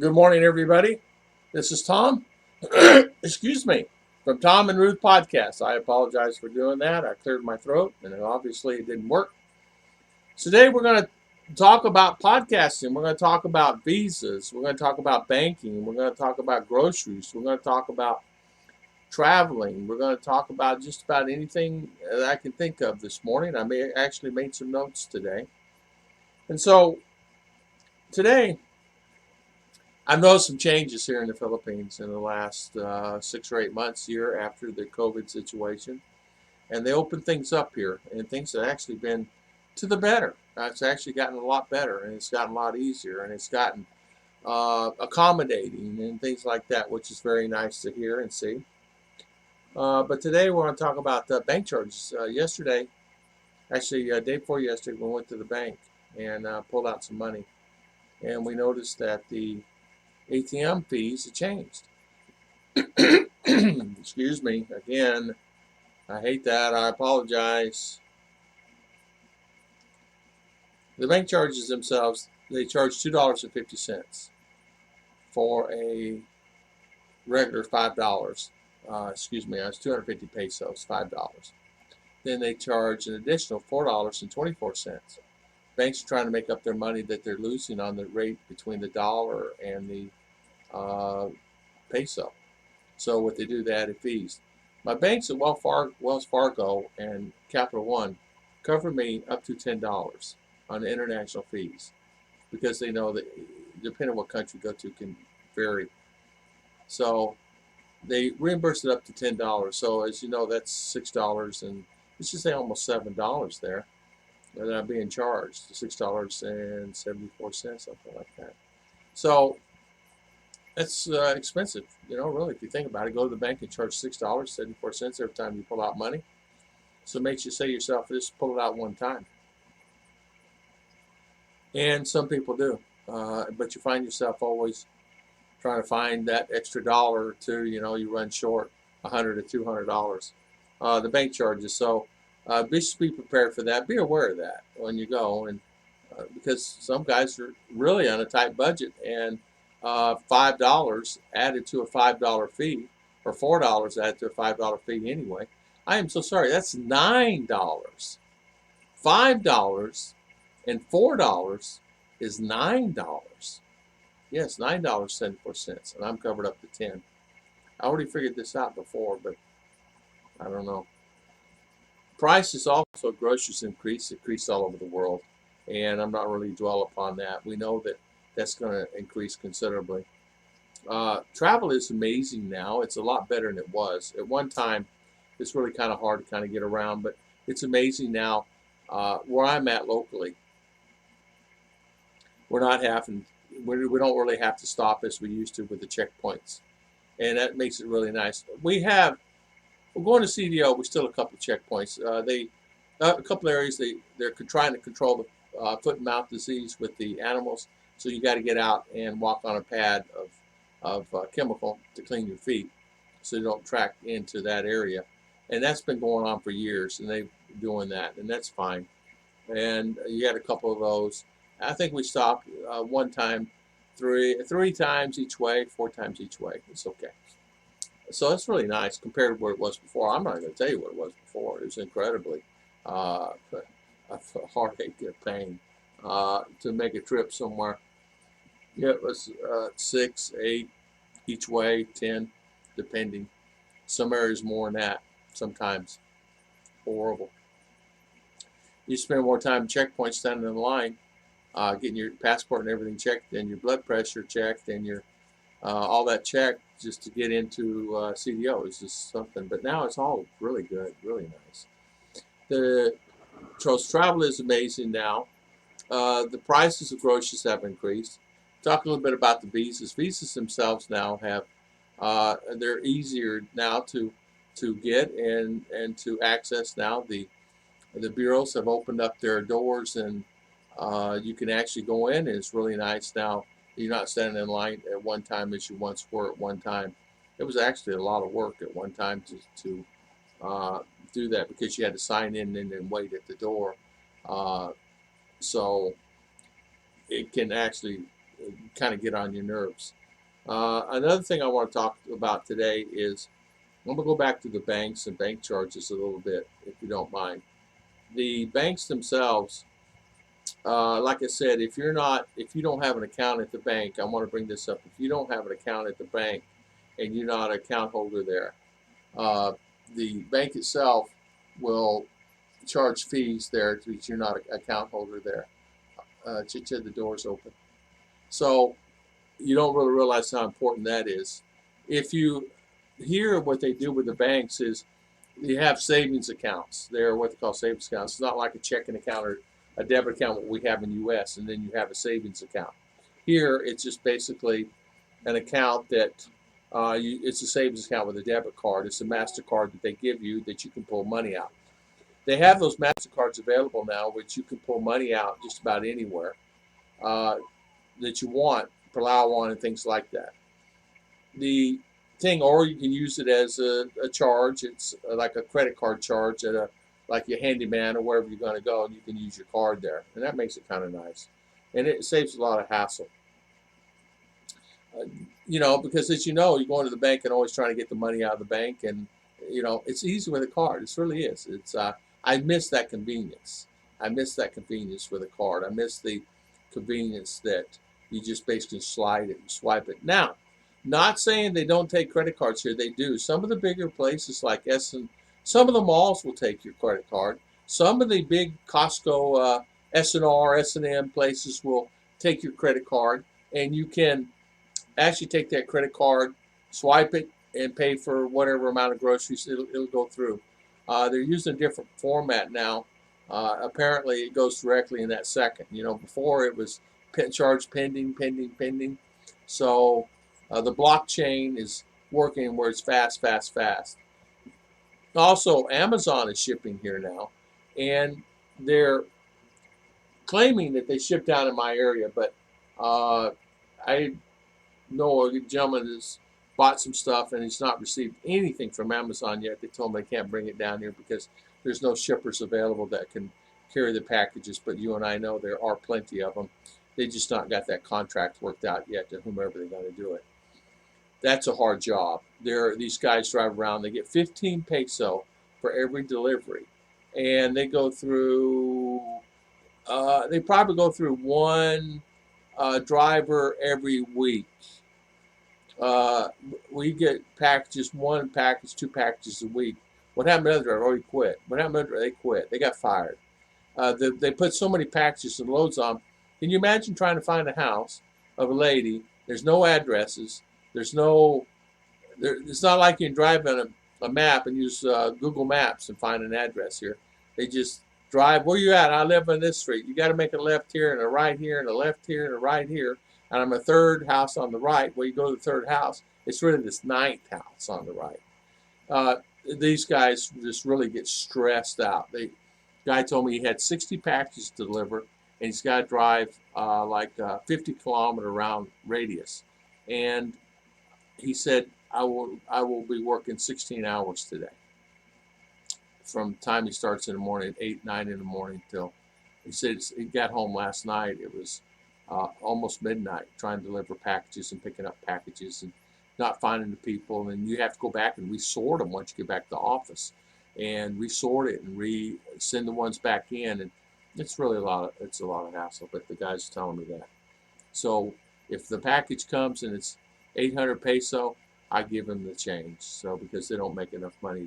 Good morning, everybody. This is Tom. Excuse me, from Tom and Ruth podcast. I apologize for doing that. I cleared my throat, and obviously it didn't work. Today we're going to talk about podcasting. We're going to talk about visas. We're going to talk about banking. We're going to talk about groceries. We're going to talk about traveling. We're going to talk about just about anything that I can think of this morning. I may actually made some notes today, and so today I've noticed some changes here in the Philippines in the last 6 or 8 months, year after the COVID situation. And they opened things up here, and things have actually been to the better. It's actually gotten a lot better, and it's gotten a lot easier, and it's gotten accommodating and things like that, which is very nice to hear and see. But today we're going to talk about bank charges. Yesterday, actually, day before yesterday, we went to the bank and pulled out some money. And we noticed that the ATM fees have changed. Excuse me. Again, I hate that. I apologize. The bank charges themselves, they charge $2.50 for a regular $5. Excuse me, that's 250 pesos, $5. Then they charge an additional $4.24. Banks are trying to make up their money that they're losing on the rate between the dollar and the peso. So what they do, they added fees. My banks at Wells Fargo and Capital One cover me up to $10 on the international fees because they know that depending on what country you go to can vary. So they reimburse it up to $10. So as you know, that's $6 and let's just say almost $7 there that I'm being charged. $6.74, something like that. So that's expensive, really, if you think about it. Go to the bank and charge $6.74 every time you pull out money. So it makes you say to yourself, just pull it out one time. And some people do. But you find yourself always trying to find that extra dollar or two. You run short $100 to $200. The bank charges. So be prepared for that. Be aware of that when you go. And because some guys are really on a tight budget, and $5 added to a $5 fee, or $4 added to a $5 fee anyway. I am so sorry. That's $9. $5 and $4 is $9. Yes, $9.74, and I'm covered up to 10. I already figured this out before, but I don't know. Prices also groceries increase all over the world, and I'm not really dwell upon that. We know that that's going to increase considerably. Travel is amazing now. It's a lot better than it was. At one time, it's really kind of hard to kind of get around, but it's amazing now. Where I'm at locally, we don't really have to stop as we used to with the checkpoints, and that makes it really nice. We're going to CDO. We still have a couple of checkpoints. A couple areas they're trying to control the foot and mouth disease with the animals. So you got to get out and walk on a pad of chemical to clean your feet, so you don't track into that area. And that's been going on for years, and they're doing that, and that's fine. And you had a couple of those. I think we stopped one time, three times each way, 4 times each way. It's okay. So that's really nice compared to where it was before. I'm not going to tell you what it was before. It was incredibly a heartache and pain to make a trip somewhere. Yeah, it was 6, 8 each way, 10, depending. Some areas more than that. Sometimes horrible. You spend more time in checkpoints standing in line, getting your passport and everything checked, and your blood pressure checked, and your all that checked just to get into CDO. It's just something. But now it's all really good, really nice. The travel is amazing now. The prices of groceries have increased. Talk a little bit about the visas. Visas themselves now have they're easier now to get and to access now. The bureaus have opened up their doors, and you can actually go in, and it's really nice now. You're not standing in line at one time as you once were at one time. It was actually a lot of work at one time to do that, because you had to sign in and then wait at the door. So it can actually kind of get on your nerves. Another thing I want to talk about today is I'm going to go back to the banks and bank charges a little bit, if you don't mind. The banks themselves, like I said, if you don't have an account at the bank, I want to bring this up. If you don't have an account at the bank and you're not an account holder there, uh, the bank itself will charge fees there because you're not an account holder there. Chicha, the door's open. So you don't really realize how important that is. If you hear what they do with the banks is you have savings accounts. They're what they call savings accounts. It's not like a checking account or a debit account what we have in the U.S. and then you have a savings account. Here, it's just basically an account that it's a savings account with a debit card. It's a MasterCard that they give you that you can pull money out. They have those MasterCards available now, which you can pull money out just about anywhere uh, that you want, Palau on, and things like that. The thing, or you can use it as a charge. It's like a credit card charge at a like your handyman or wherever you're going to go, and you can use your card there, and that makes it kind of nice, and it saves a lot of hassle. Uh, because as you know, you're going to the bank and always trying to get the money out of the bank, and it's easy with a card. It really is. I miss that convenience. I miss that convenience with a card. I miss the convenience that you just basically slide it and swipe it. Now, not saying they don't take credit cards here. They do. Some of the bigger places like some of the malls will take your credit card. Some of the big Costco, S&R, S&M places will take your credit card, and you can actually take that credit card, swipe it, and pay for whatever amount of groceries it'll go through. They're using a different format now. Apparently, it goes directly in that second. Before it was charge pending, pending, pending. So the blockchain is working where it's fast, fast, fast. Also, Amazon is shipping here now, and they're claiming that they ship down in my area, but I know a gentleman has bought some stuff and he's not received anything from Amazon yet. They told him they can't bring it down here because there's no shippers available that can carry the packages. But you and I know there are plenty of them. They just not got that contract worked out yet to whomever they're going to do it. That's a hard job. These guys drive around. They get 15 peso for every delivery, and they go through. They probably go through one driver every week. Uh, we get packages, one package, two packages a week. What happened to the other driver? Already quit. What happened to the other? They quit. They got fired. They put so many packages and loads on. Can you imagine trying to find a house of a lady? There's no addresses. There's no. It's not like you can drive on a map and use Google Maps and find an address here. They just drive. Where you at? I live on this street. You got to make a left here and a right here and a left here and a right here. And I'm a third house on the right. Where you go to the third house, it's really this ninth house on the right. Uh, these guys just really get stressed out. Guy told me he had 60 packages to deliver, and he's got to drive like 50-kilometer round radius. And he said, I will be working 16 hours today. From the time he starts in the morning, 8, 9 in the morning till he said he got home last night. It was almost midnight trying to deliver packages and picking up packages and not finding the people. And you have to go back and resort them once you get back to the office and resort it and send the ones back in. And it's really a lot of hassle, but the guy's telling me that. So if the package comes and it's 800 peso, I give them the change. So because they don't make enough money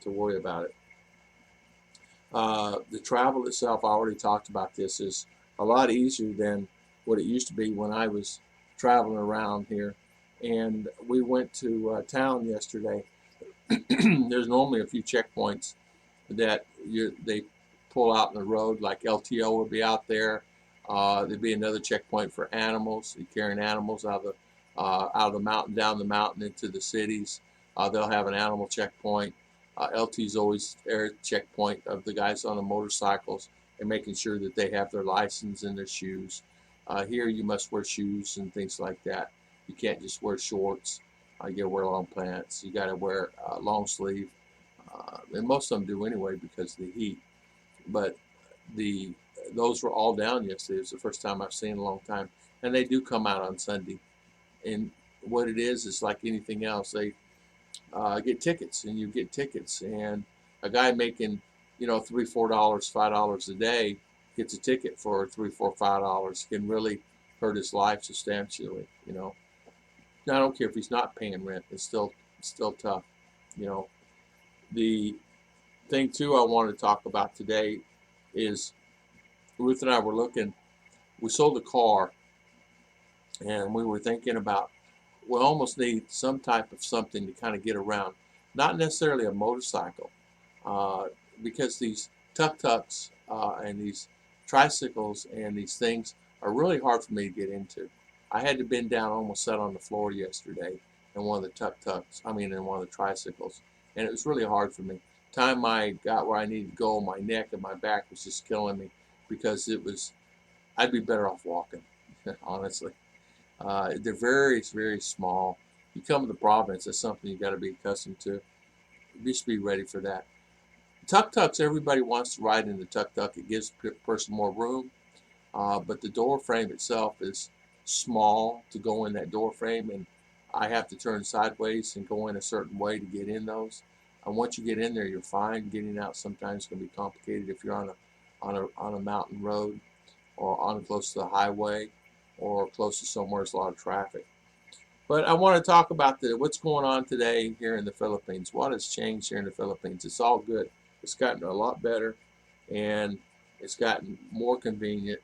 to worry about it. The travel itself, I already talked about this, is a lot easier than what it used to be when I was traveling around here. And we went to town yesterday. There's normally a few checkpoints that they pull out in the road, like LTO will be out there. There'd be another checkpoint for animals. You're carrying animals out of the mountain, down the mountain into the cities. They'll have an animal checkpoint. LT's always their checkpoint of the guys on the motorcycles and making sure that they have their license and their shoes. Here you must wear shoes and things like that. You can't just wear shorts. You got to wear long pants. You got to wear long sleeve. And most of them do anyway because of the heat. But those were all down yesterday. It was the first time I've seen in a long time. and they do come out on Sunday. And what it is like anything else. They get tickets, and you get tickets, and a guy making, $3, $4, $5 a day gets a ticket for $3, $4, $5 can really hurt his life substantially. I don't care if he's not paying rent; it's still tough. You know, the thing too I wanted to talk about today is Ruth and I were looking. We sold a car, and we were thinking about we almost need some type of something to kind of get around. Not necessarily a motorcycle, uh, because these tuk-tuks and these tricycles and these things are really hard for me to get into. I had to bend down, almost sat on the floor yesterday in one of the tuk-tuks. I mean, in one of the tricycles, and it was really hard for me. Time I got where I needed to go, my neck and my back was just killing me because it was. I'd be better off walking, honestly. They're very, very small. You come to the province, that's something you got to be accustomed to. Just be ready for that. Tuk-tuks, everybody wants to ride in the tuk-tuk. It gives a person more room, but the door frame itself is small to go in that door frame, and I have to turn sideways and go in a certain way to get in those. And once you get in there, you're fine. Getting out sometimes can be complicated if you're on a mountain road or on close to the highway or close to somewhere there's a lot of traffic. But I want to talk about what's going on today here in the Philippines. What has changed here in the Philippines? It's all good. It's gotten a lot better, and it's gotten more convenient,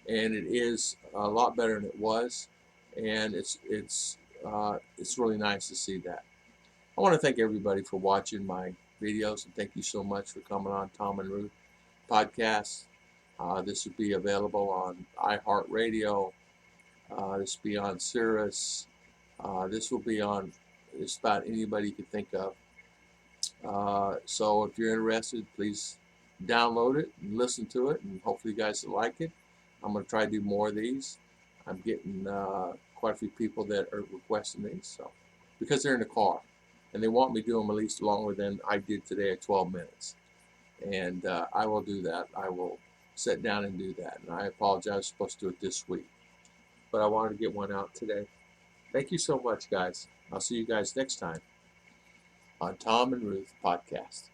and it is a lot better than it was, and it's really nice to see that. I want to thank everybody for watching my videos, and thank you so much for coming on Tom and Ruth podcast. This will be available on iHeartRadio. This will be on Sirius. This will be on just about anybody you could think of. So if you're interested, please download it and listen to it, and hopefully you guys will like it. I'm going to try to do more of these. I'm getting quite a few people that are requesting these, so because they're in the car, and they want me to do them at least longer than I did today at 12 minutes. And I will do that. I will sit down and do that. And I apologize, I was supposed to do it this week, but I wanted to get one out today. Thank you so much, guys. I'll see you guys next time on Tom and Ruth podcast.